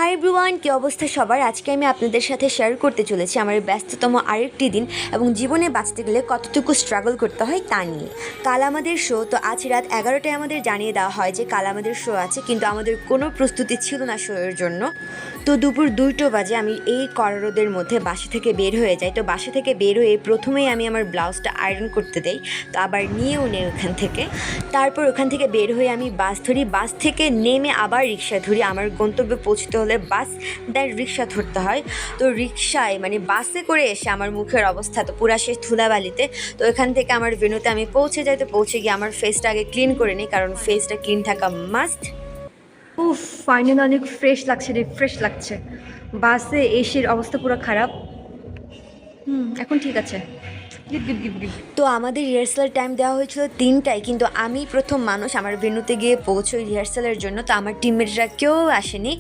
Hi everyone, কী অবস্থা সবার। আজকে আমি আপনাদের সাথে শেয়ার করতে চলেছি আমার ব্যস্ততম আরেকটি দিন এবং জীবনে বাঁচতে গেলে কতটুকু স্ট্রাগল করতে হয় তা নিয়ে। কাল আমাদের শো, তো আজ রাত 11টায় আমাদের জানিয়ে দেওয়া হয় যে কাল আমাদের শো আছে, কিন্তু আমাদের কোনো প্রস্তুতি ছিল না শোয়ের জন্য। তো দুপুর 2টো বাজে আমি এই কররোদের মধ্যে বাসা থেকে বের হয়ে যাই। তো বাসা থেকে বের হয়ে প্রথমেই আমি আমার ব্লাউজটা আয়রন করতে দেই, তো আবার নিয়েও নেই ওখান থেকে। তারপর ওখান থেকে বের হয়ে আমি বাস ধরি, বাস থেকে নেমে আবার রিক্সা ধরি। আমার গন্তব্যে পৌঁছতে হলে বাস দেন রিক্সা ধরতে হয়। তো রিক্সায় বাসে করে এসে আমার মুখের অবস্থা তো পুরা শেষ ধুলাবালিতে। তো এখান থেকে আমার ভেন্যুতে আমি পৌঁছে যাই। তো পৌঁছে গিয়ে আমার ফেসটা আগে ক্লিন করে নিই, কারণ ফেসটা ক্লিন থাকা মাস্ট। উফ, ফাইনালি অনেক ফ্রেশ লাগছে, রিফ্রেশ লাগছে। বাসে এসির অবস্থা পুরো খারাপ। এখন ঠিক আছে। গিট গিট গিট গিট। তো আমাদের রিহার্সালের টাইম দেওয়া হয়েছিল 3টায়, কিন্তু আমি প্রথম মানুষ আমার ভেন্যুতে গিয়ে পৌঁছোই রিহার্সালের জন্য। তো আমার টিমমেটরা কেউ আসেনি।